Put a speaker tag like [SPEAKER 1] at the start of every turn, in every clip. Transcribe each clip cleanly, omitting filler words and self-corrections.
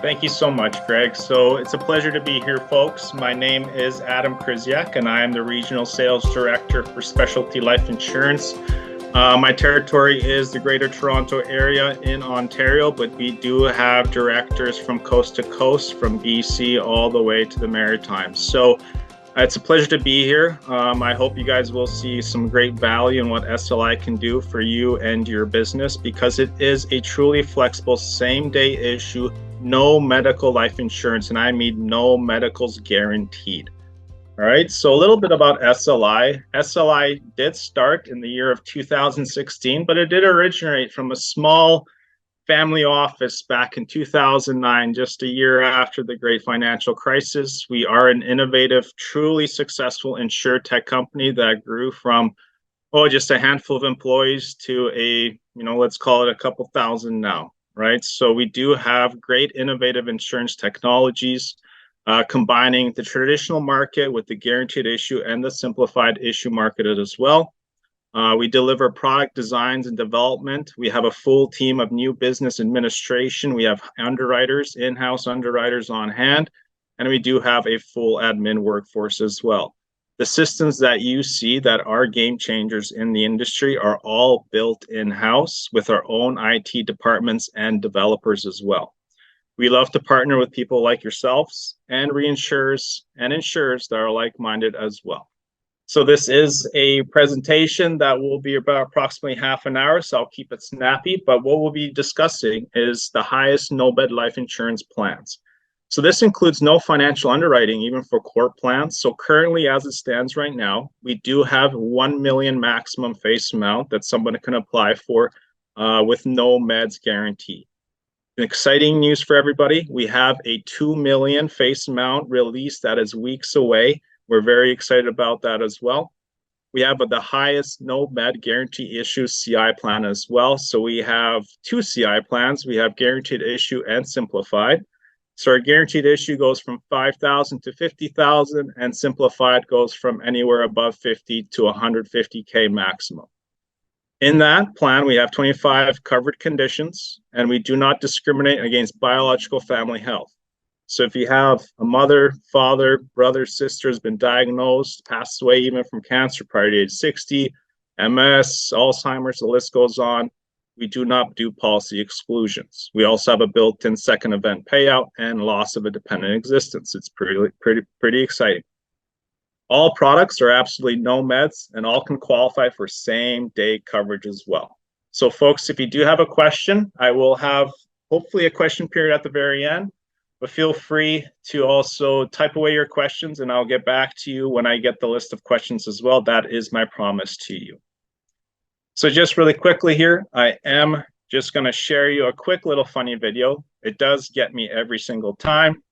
[SPEAKER 1] Thank you so much, Greg. So it's a pleasure to be here, folks. My name is Adam Krzyzak, and I am the Regional Sales Director for Specialty Life Insurance. My territory is the Greater Toronto Area in Ontario, but we do have directors from coast to coast, from BC all the way to the Maritimes. So it's a pleasure to be here. I hope you guys will see some great value in what SLI can do for you and your business, because it is a truly flexible same-day issue, no medical life insurance, and I mean no medicals guaranteed. All right, so a little bit about SLI. SLI did start in the year of 2016, but it did originate from a small family office back in 2009, just a year after the great financial crisis. We are an innovative, truly successful insurtech company that grew from, just a handful of employees to let's call it a couple thousand now, right? So we do have great innovative insurance technologies, combining the traditional market with the guaranteed issue and the simplified issue market as well. We deliver product designs and development. We have a full team of new business administration. We have underwriters, in-house underwriters on hand, and we do have a full admin workforce as well. The systems that you see that are game changers in the industry are all built in-house with our own IT departments and developers as well. We love to partner with people like yourselves and reinsurers and insurers that are like-minded as well. So this is a presentation that will be about approximately half an hour, so I'll keep it snappy. But what we'll be discussing is the highest no-med life insurance plans. So this includes no financial underwriting, even for core plans. So currently, as it stands right now, we do have 1 million maximum face amount that someone can apply for with no meds guarantee. Exciting news for everybody. We have a 2 million face amount release that is weeks away. We're very excited about that as well. We have the highest no med guarantee issue CI plan as well. So we have two CI plans. We have guaranteed issue and simplified. So our guaranteed issue goes from 5,000 to 50,000, and simplified goes from anywhere above 50 to 150K maximum. In that plan, we have 25 covered conditions, and we do not discriminate against biological family health. So if you have a mother, father, brother, sister has been diagnosed, passed away even from cancer prior to age 60, MS, Alzheimer's, the list goes on, we do not do policy exclusions. We also have a built-in second event payout and loss of a dependent existence. It's pretty exciting. All products are absolutely no meds, and all can qualify for same-day coverage as well. So folks, if you do have a question, I will have hopefully a question period at the very end, but feel free to also type away your questions and I'll get back to you when I get the list of questions as well. That is my promise to you. So just really quickly here, I am just going to share you a quick little funny video. It does get me every single time.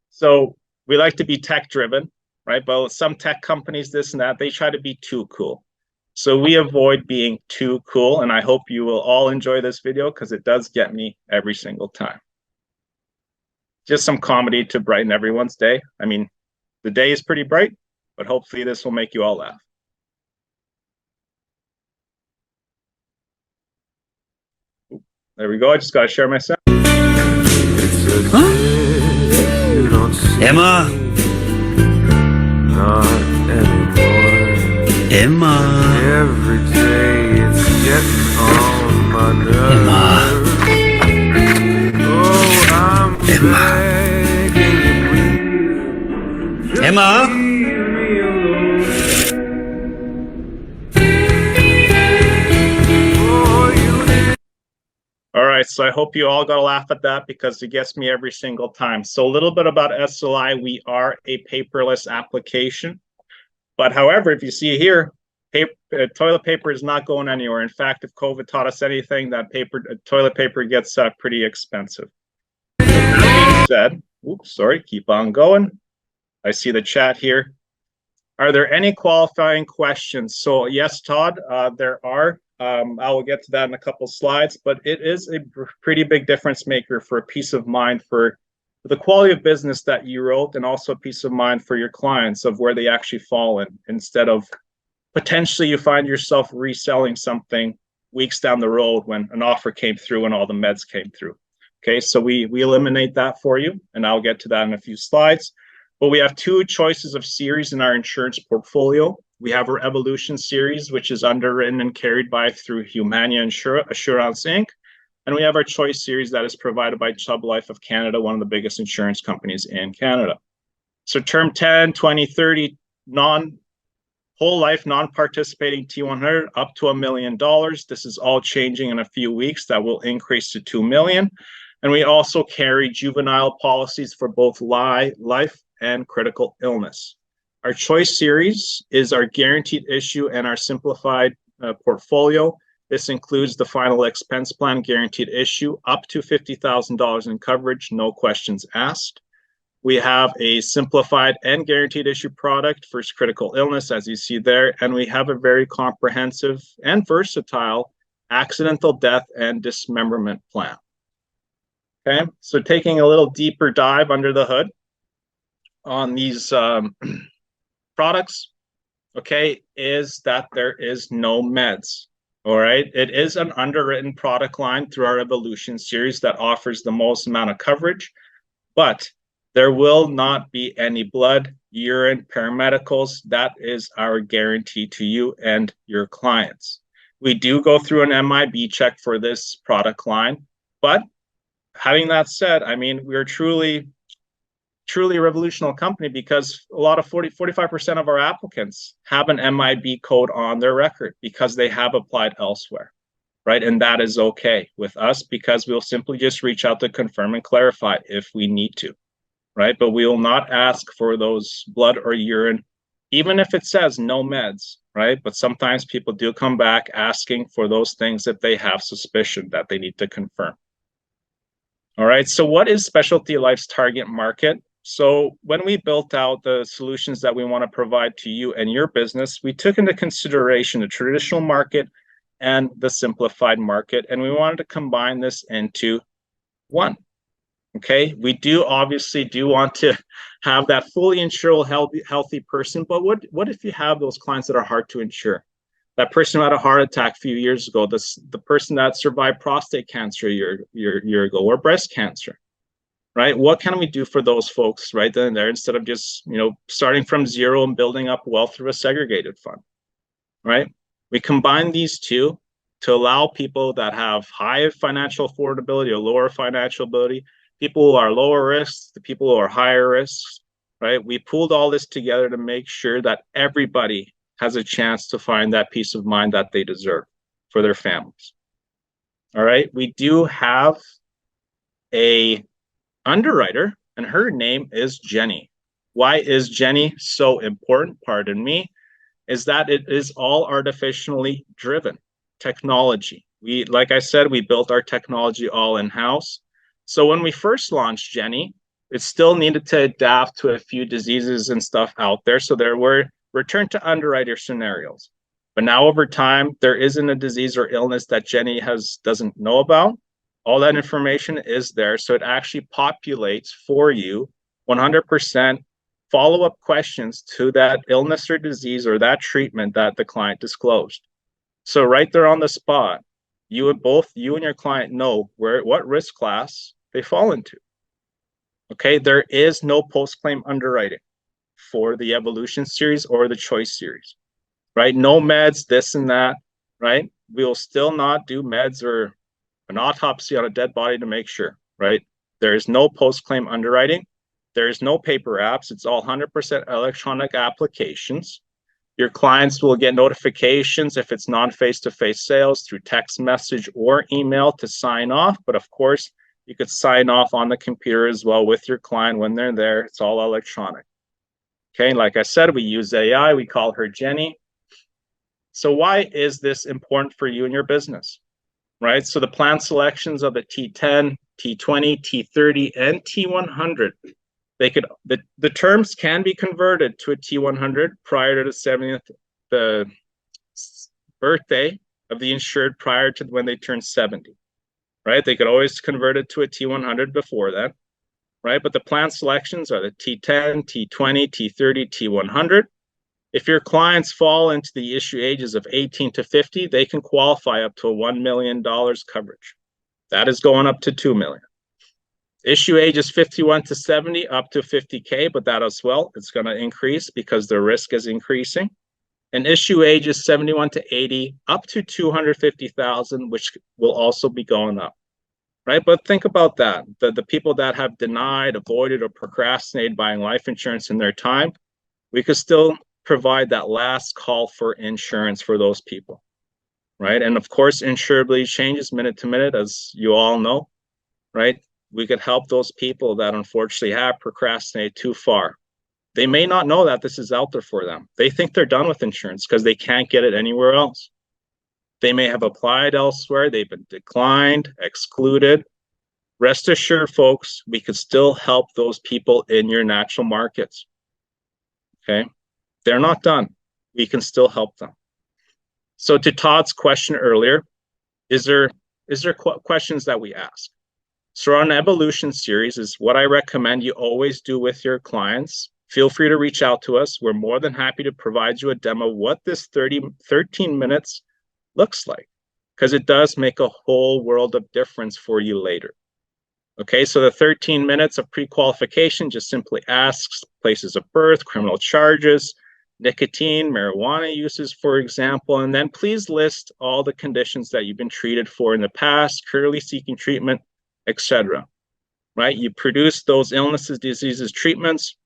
[SPEAKER 1] So we like to be tech driven, right? But some tech companies, this and that, they try to be too cool. So we avoid being too cool, and I hope you will all enjoy this video because it does get me every single time. Just some comedy to brighten everyone's day. I mean, the day is pretty bright, but hopefully this will make you all laugh. There we go. I just got to share my sound.
[SPEAKER 2] Huh? Emma. Not anymore. Emma. Every day it's getting on my nerves. Emma. Oh, I'm Emma. Emma.
[SPEAKER 1] All right, so I hope you all got to laugh at that because it gets me every single time. So a little bit about SLI. We are a paperless application. But however, if you see here, toilet paper is not going anywhere. In fact, if COVID taught us anything, that toilet paper gets pretty expensive. That being said, keep on going. I see the chat here. Are there any qualifying questions? So yes, Todd, there are. I will get to that in a couple slides, but it is a pretty big difference maker for peace of mind for the quality of business that you wrote, and also peace of mind for your clients of where they actually fall in, instead of potentially you find yourself reselling something weeks down the road when an offer came through and all the meds came through. Okay, so we eliminate that for you, and I'll get to that in a few slides. But we have two choices of series in our insurance portfolio. We have our Evolution series, which is underwritten and carried by through Humana Assurance Inc. And we have our Choice series that is provided by Chubb Life of Canada, one of the biggest insurance companies in Canada. So term 10, 20, 30, whole life non-participating T100 up to $1 million. This is all changing in a few weeks. That will increase to $2 million. And we also carry juvenile policies for both life and critical illness. Our Choice series is our guaranteed issue and our simplified portfolio. This includes the final expense plan guaranteed issue up to $50,000 in coverage, no questions asked. We have a simplified and guaranteed issue product for critical illness, as you see there, and we have a very comprehensive and versatile accidental death and dismemberment plan. Okay, so taking a little deeper dive under the hood on these products, okay, is that there is no meds. All right, it is an underwritten product line through our Evolution series that offers the most amount of coverage, but there will not be any blood, urine, paramedicals. That is our guarantee to you and your clients. We do go through an MIB check for this product line, but having that said, I mean, we're truly a revolutionary company because a lot of 45% of our applicants have an MIB code on their record because they have applied elsewhere, right? And that is okay with us because we'll simply just reach out to confirm and clarify if we need to, right? But we will not ask for those blood or urine, even if it says no meds, right? But sometimes people do come back asking for those things if they have suspicion that they need to confirm. All right, so what is Specialty Life's target market? So when we built out the solutions that we want to provide to you and your business, we took into consideration the traditional market and the simplified market, and we wanted to combine this into one. Okay, we obviously want to have that fully insurable, healthy person, but what if you have those clients that are hard to insure? That person who had a heart attack a few years ago, the person that survived prostate cancer a year ago, or breast cancer, right? What can we do for those folks right then and there instead of just, starting from zero and building up wealth through a segregated fund, right? We combine these two to allow people that have high financial affordability or lower financial ability, people who are lower risk, the people who are higher risk, right? We pooled all this together to make sure that everybody has a chance to find that peace of mind that they deserve for their families. All right, we do have a underwriter, and her name is Jenny. Why is Jenny so important? Pardon me, is that it is all artificially driven technology. Like I said, we built our technology all in-house. So when we first launched Jenny, it still needed to adapt to a few diseases and stuff out there. So there were return to underwriter scenarios. But now over time, there isn't a disease or illness that Jenny doesn't know about. All that information is there. So it actually populates for you 100% follow-up questions to that illness or disease or that treatment that the client disclosed. So right there on the spot, you and your client know what risk class they fall into. Okay, there is no post-claim underwriting for the Evolution series or the Choice series, right? No meds, this and that, right? We will still not do meds or an autopsy on a dead body to make sure, right? There is no post-claim underwriting. There is no paper apps. It's all 100% electronic applications. Your clients will get notifications if it's non-face-to-face sales through text message or email to sign off. But of course, you could sign off on the computer as well with your client when they're there. It's all electronic. Okay, like I said, we use AI. We call her Jenny. So why is this important for you and your business? Right, so the plan selections of the T10, T20, T30, and T100, the terms can be converted to a T100 prior to the birthday of the insured prior to when they turn 70, right? They could always convert it to a T100 before that, right? But the plan selections are the T10, T20, T30, T100. If your clients fall into the issue ages of 18 to 50, they can qualify up to $1 million coverage. That is going up to $2 million. Issue age is 51 to 70 up to 50K, but that as well, it's going to increase because the risk is increasing. And issue age is 71 to 80 up to 250,000, which will also be going up, right? But think about that. The people that have denied, avoided, or procrastinated buying life insurance in their time, we could still provide that last call for insurance for those people, right? And of course, insurability changes minute to minute, as you all know, right? We could help those people that unfortunately have procrastinated too far. They may not know that this is out there for them. They think they're done with insurance because they can't get it anywhere else. They may have applied elsewhere. They've been declined, excluded. Rest assured, folks, we could still help those people in your natural markets. Okay? They're not done. We can still help them. So to Todd's question earlier, is there questions that we ask? So our evolution series is what I recommend you always do with your clients. Feel free to reach out to us. We're more than happy to provide you a demo of what this 13 minutes looks like, because it does make a whole world of difference for you later. Okay, so the 13 minutes of pre-qualification just simply asks places of birth, criminal charges, nicotine, marijuana uses, for example, and then please list all the conditions that you've been treated for in the past, currently seeking treatment, etc. Right? You produce those illnesses, diseases, treatments.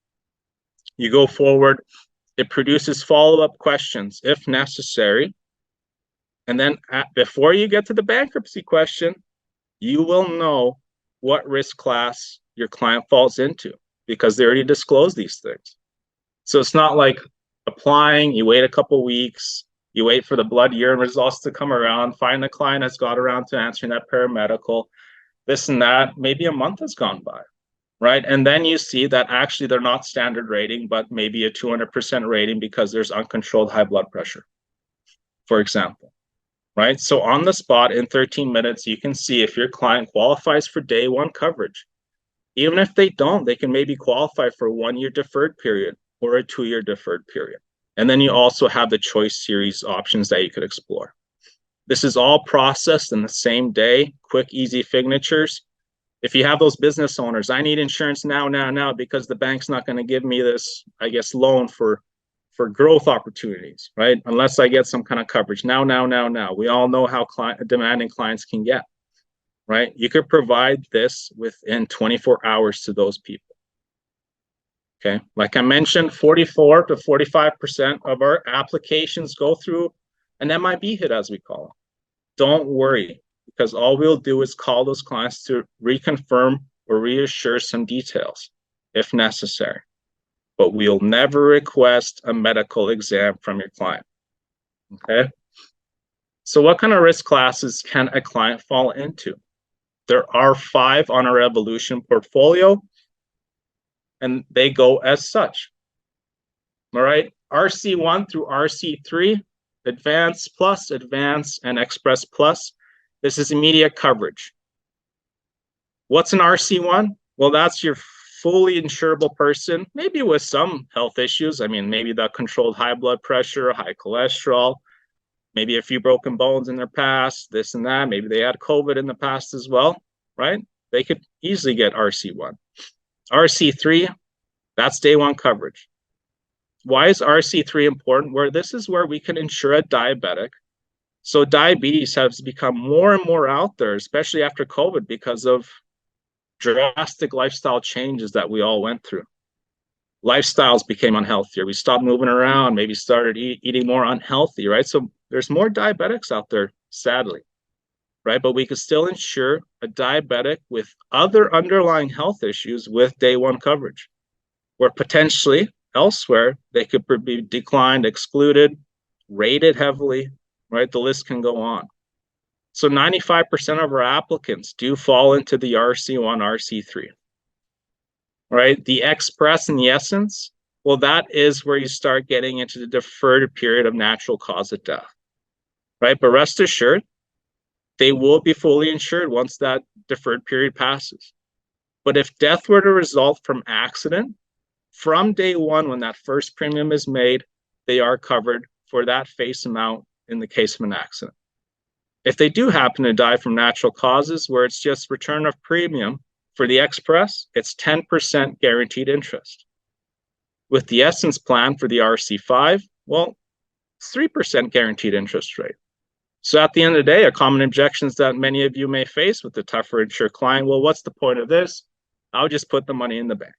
[SPEAKER 1] You go forward. It produces follow-up questions if necessary. And then before you get to the bankruptcy question, you will know what risk class your client falls into because they already disclosed these things. So it's not like applying, you wait a couple weeks, you wait for the blood urine results to come around, find the client has got around to answering that paramedical, this and that, maybe a month has gone by, right? And then you see that actually they're not standard rating, but maybe a 200% rating because there's uncontrolled high blood pressure, for example, right? So on the spot in 13 minutes, you can see if your client qualifies for day one coverage. Even if they don't, they can maybe qualify for a 1-year deferred period or a 2-year deferred period. And then you also have the choice series options that you could explore. This is all processed in the same day, quick, easy signatures. If you have those business owners, I need insurance now, because the bank's not going to give me this, I guess, loan for growth opportunities, right? Unless I get some kind of coverage now. We all know how demanding clients can get, right? You could provide this within 24 hours to those people. Okay, like I mentioned, 44 to 45% of our applications go through an MIB hit, as we call it. Don't worry, because all we'll do is call those clients to reconfirm or reassure some details if necessary. But we'll never request a medical exam from your client. Okay? So what kind of risk classes can a client fall into? There are 5 on our Evolution portfolio, and they go as such. All right, RC1 through RC3, Advanced Plus, Advanced, and Express Plus. This is immediate coverage. What's an RC1? Well, that's your fully insurable person, maybe with some health issues. I mean, maybe the controlled high blood pressure, high cholesterol, maybe a few broken bones in their past, this and that. Maybe they had COVID in the past as well, right? They could easily get RC1. RC3, that's day one coverage. Why is RC3 important? This is where we can insure a diabetic. So diabetes has become more and more out there, especially after COVID, because of drastic lifestyle changes that we all went through. Lifestyles became unhealthier. We stopped moving around, maybe started eating more unhealthy, right? So there's more diabetics out there, sadly, right? But we could still insure a diabetic with other underlying health issues with day one coverage, where potentially elsewhere they could be declined, excluded, rated heavily, right? The list can go on. So 95% of our applicants do fall into the RC1, RC3, right? The Express and the Essence, well, that is where you start getting into the deferred period of natural cause of death, right? But rest assured, they will be fully insured once that deferred period passes. But if death were to result from accident, from day one, when that first premium is made, they are covered for that face amount in the case of an accident. If they do happen to die from natural causes, where it's just return of premium For the Express, it's 10% guaranteed interest. With the Essence plan for the RC5, well, it's 3% guaranteed interest rate. So at the end of the day, a common objections that many of you may face with the tougher insured client, well, what's the point of this? I'll just put the money in the bank,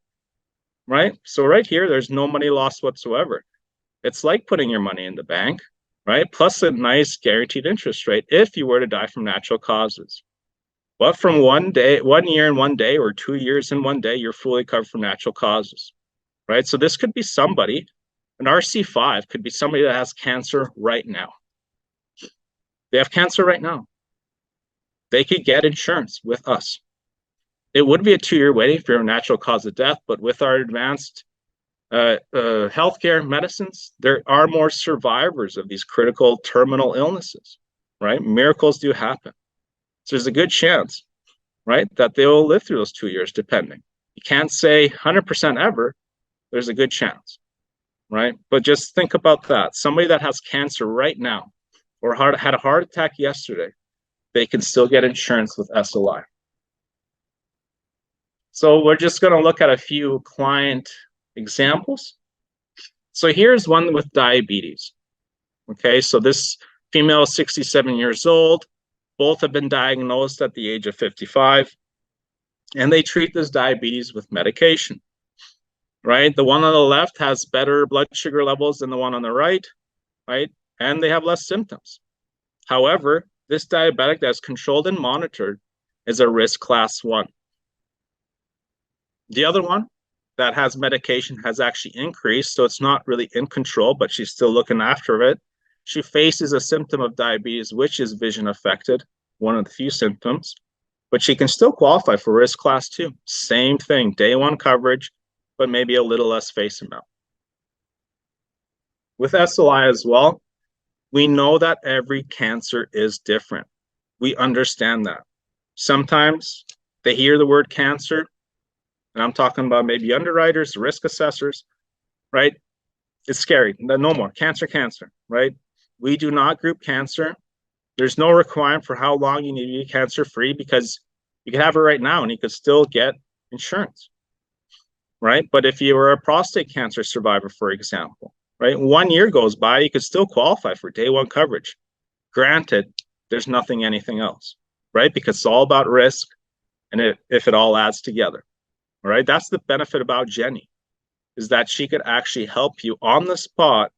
[SPEAKER 1] right? So right here, there's no money lost whatsoever. It's like putting your money in the bank, right? Plus a nice guaranteed interest rate if you were to die from natural causes. But from 1 year and 1 day, or 2 years and 1 day, you're fully covered from natural causes, right? So this could be somebody, an RC5 could be somebody that has cancer right now. They have cancer right now. They could get insurance with us. It would be a 2-year waiting for a natural cause of death, but with our advanced healthcare medicines, there are more survivors of these critical terminal illnesses, right? Miracles do happen. So there's a good chance, right, that they will live through those 2 years, depending. You can't say 100% ever. There's a good chance, right? But just think about that. Somebody that has cancer right now or had a heart attack yesterday, they can still get insurance with SLI. So we're just going to look at a few client examples. So here's one with diabetes. Okay, so this female is 67 years old. Both have been diagnosed at the age of 55, and they treat this diabetes with medication, right? The one on the left has better blood sugar levels than the one on the right, right? And they have less symptoms. However, this diabetic that's controlled and monitored is a risk class 1. The other one that has medication has actually increased, so it's not really in control, but she's still looking after it. She faces a symptom of diabetes, which is vision affected, one of the few symptoms, but she can still qualify for risk class 2. Same thing, day 1 coverage, but maybe a little less face amount. With SLI as well, we know that every cancer is different. We understand that. Sometimes they hear the word cancer, and I'm talking about maybe underwriters, risk assessors, right? It's scary. No more. Cancer, right? We do not group cancer. There's no requirement for how long you need to be cancer-free, because you can have it right now and you could still get insurance, right? But if you were a prostate cancer survivor, for example, right, 1 year goes by, you could still qualify for day 1 coverage. Granted, there's anything else, right? Because it's all about risk and if it all adds together, all right? That's the benefit about Jenny, is that she could actually help you on the spot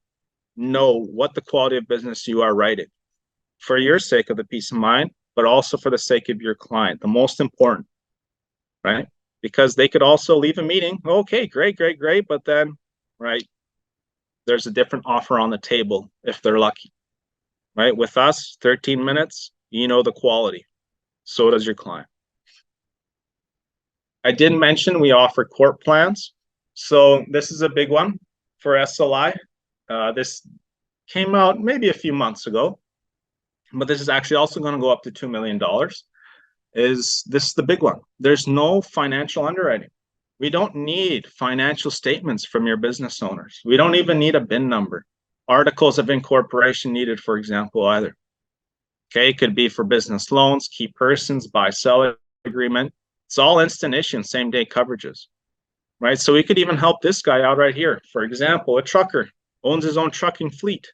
[SPEAKER 1] know what the quality of business you are writing for your sake of the peace of mind, but also for the sake of your client, the most important, right? Because they could also leave a meeting, okay, great, but then, right, there's a different offer on the table if they're lucky, right? With us, 13 minutes, you know the quality. So does your client. I did mention we offer corp plans. So this is a big one for SLI. This came out maybe a few months ago, but this is actually also going to go up to $2 million. This is the big one. There's no financial underwriting. We don't need financial statements from your business owners. We don't even need a BIN number. Articles of incorporation needed, for example, either. Okay, it could be for business loans, key persons, buy-sell agreement. It's all instant issue and same-day coverages, right? So we could even help this guy out right here. For example, a trucker owns his own trucking fleet,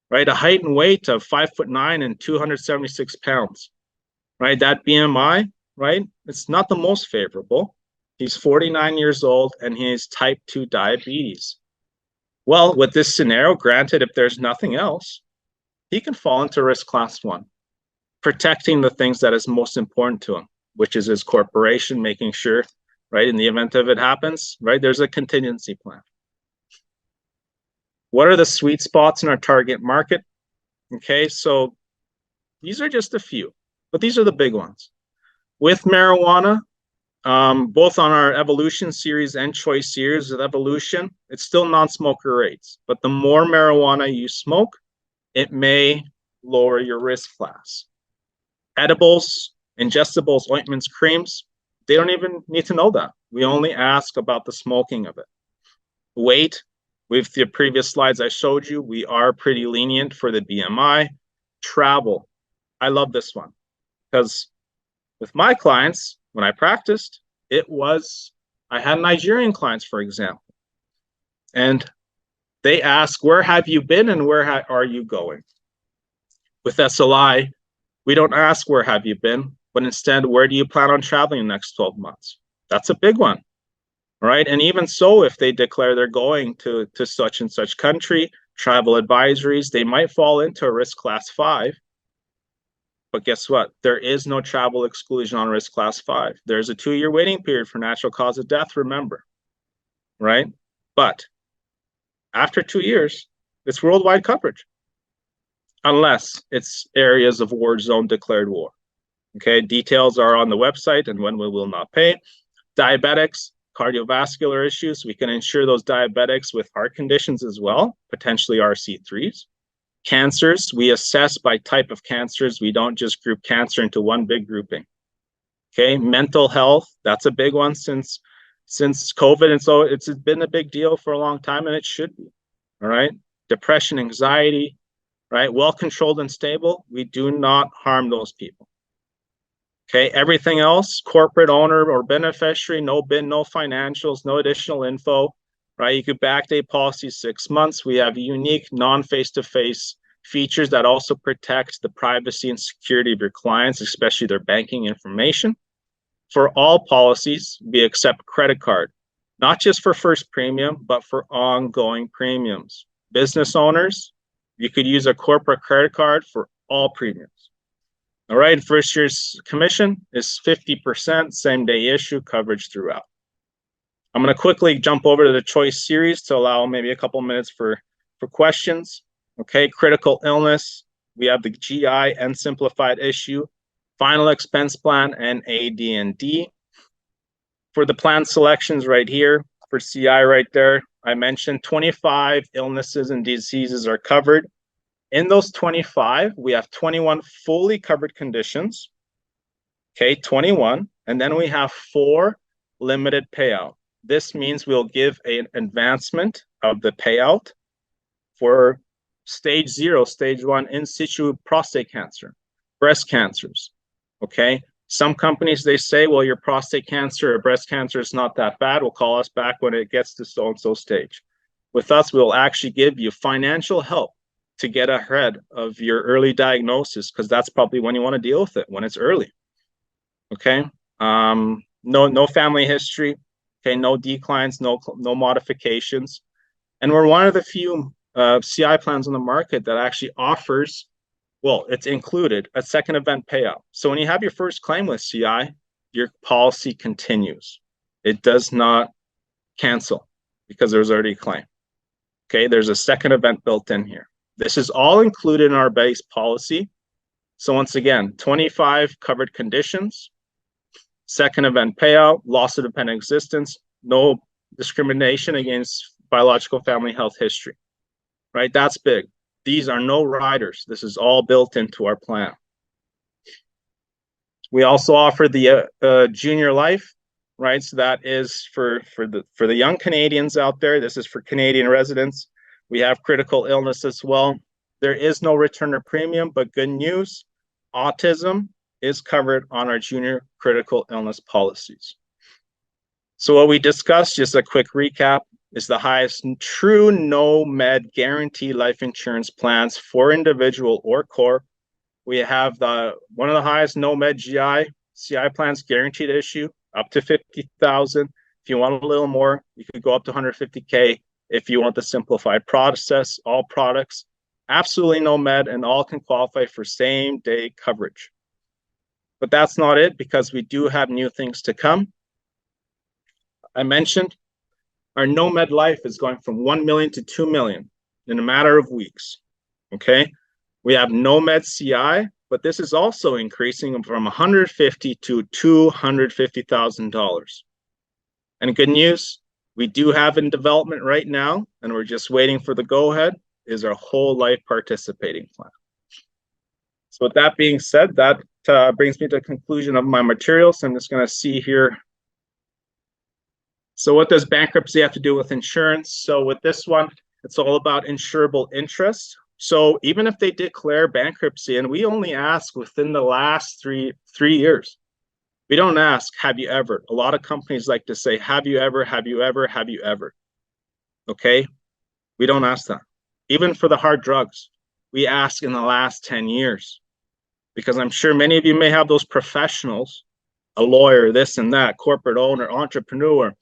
[SPEAKER 1] right? A height and weight of 5'9" and 276 pounds, right? That BMI, right? It's not the most favorable. He's 49 years old and he has type 2 diabetes. Well, with this scenario, granted, if there's nothing else, he can fall into risk class 1, protecting the things that is most important to him, which is his corporation, making sure, right, in the event of it happens, right, there's a contingency plan. What are the sweet spots in our target market? Okay, so these are just a few, but these are the big ones. With marijuana, both on our Evolution series and Choice series with Evolution, it's still non-smoker rates, but the more marijuana you smoke, it may lower your risk class. Edibles, ingestibles, ointments, creams, they don't even need to know that. We only ask about the smoking of it. Weight, with the previous slides I showed you, we are pretty lenient for the BMI. Travel, I love this one because with my clients, when I practiced, I had Nigerian clients, for example, and they ask, where have you been and where are you going? With SLI, we don't ask, where have you been, but instead, where do you plan on traveling in the next 12 months? That's a big one, right? And even so, if they declare they're going to such and such country, travel advisories, they might fall into a risk class 5. But guess what? There is no travel exclusion on risk class 5. There's a 2-year waiting period for natural cause of death, remember, right? But after 2 years, it's worldwide coverage, unless it's areas of war zone declared war. Okay, details are on the website and when we will not pay. Diabetics, cardiovascular issues, we can insure those diabetics with heart conditions as well, potentially RC3s. Cancers, we assess by type of cancers. We don't just group cancer into one big grouping. Okay, mental health, that's a big one since COVID, and so it's been a big deal for a long time, and it should be. All right, depression, anxiety, right, well controlled and stable, we do not harm those people. Okay, everything else, corporate owner or beneficiary, no BIN, no financials, no additional info, right? You could backdate policy 6 months. We have unique non-face-to-face features that also protect the privacy and security of your clients, especially their banking information. For all policies, we accept credit card, not just for first premium, but for ongoing premiums. Business owners, you could use a corporate credit card for all premiums. All right, first year's commission is 50%, same day issue, coverage throughout. I'm going to quickly jump over to the choice series to allow maybe a couple minutes for questions. Okay, critical illness, we have the GI and simplified issue, final expense plan, and AD&D. For the plan selections right here, for CI right there, I mentioned 25 illnesses and diseases are covered. In those 25, we have 21 fully covered conditions. Okay, 21. And then we have 4 limited payout. This means we'll give an advancement of the payout for stage 0, stage 1 in situ prostate cancer, breast cancers. Okay, some companies, they say, well, your prostate cancer or breast cancer is not that bad. We'll call us back when it gets to so-and-so stage. With us, we'll actually give you financial help to get ahead of your early diagnosis, because that's probably when you want to deal with it, when it's early. Okay, no family history. Okay, no declines, no modifications, and we're one of the few CI plans on the market that actually offers, well, it's included a second event payout. So when you have your first claim with CI, your policy continues. It does not cancel because there's already a claim. Okay, there's a second event built in here. This is all included in our base policy. So once again, 25 covered conditions, second event payout, loss of dependent existence, no discrimination against biological family health history, right? That's big. These are no riders. This is all built into our plan. We also offer the junior life, right? So that is for the young Canadians out there. This is for Canadian residents. We have critical illness as well. There is no return of premium, but good news, autism is covered on our junior critical illness policies. So what we discussed, just a quick recap, is the highest true no med guarantee life insurance plans for individual or core. We have one of the highest no med GI CI plans guaranteed issue, up to 50,000. If you want a little more, you could go up to 150K. If you want the simplified process, all products, absolutely no med, and all can qualify for same day coverage. But that's not it, because we do have new things to come. I mentioned our no med life is going from 1 million to 2 million in a matter of weeks. Okay, we have no med CI, but this is also increasing from $150,000 to $250,000. And good news, we do have in development right now, and we're just waiting for the go-ahead, is our whole life participating plan. So with that being said, that brings me to the conclusion of my materials. I'm just going to see here. So what does bankruptcy have to do with insurance? So with this one, it's all about insurable interest. So even if they declare bankruptcy, and we only ask within the last three years, We don't ask, have you ever? A lot of companies like to say, have you ever, have you ever, have you ever? Okay, we don't ask that. Even for the hard drugs, we ask in the last 10 years, because I'm sure many of you may have those professionals, a lawyer, this and that, corporate owner, entrepreneur,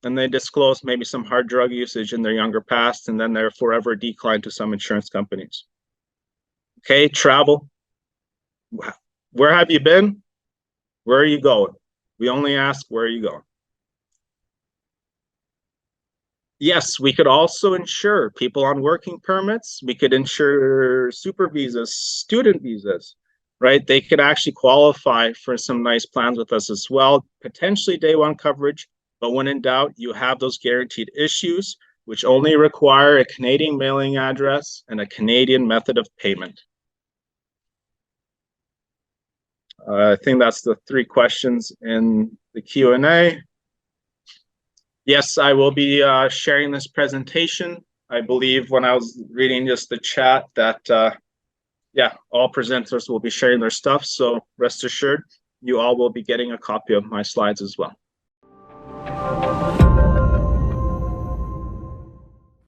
[SPEAKER 1] and they disclose maybe some hard drug usage in their younger past, and then they're forever declined to some insurance companies. Okay, travel. Where have you been? Where are you going? We only ask, where are you going? Yes, we could also insure people on working permits. We could insure super visas, student visas, right? They could actually qualify for some nice plans with us as well, potentially day one coverage. But when in doubt, you have those guaranteed issues, which only require a Canadian mailing address and a Canadian method of payment. I think that's the 3 questions in the Q&A. Yes, I will be sharing this presentation. I believe when I was reading just the chat that, yeah, all presenters will be sharing their stuff. So rest assured, you all will be getting a copy of my slides as well.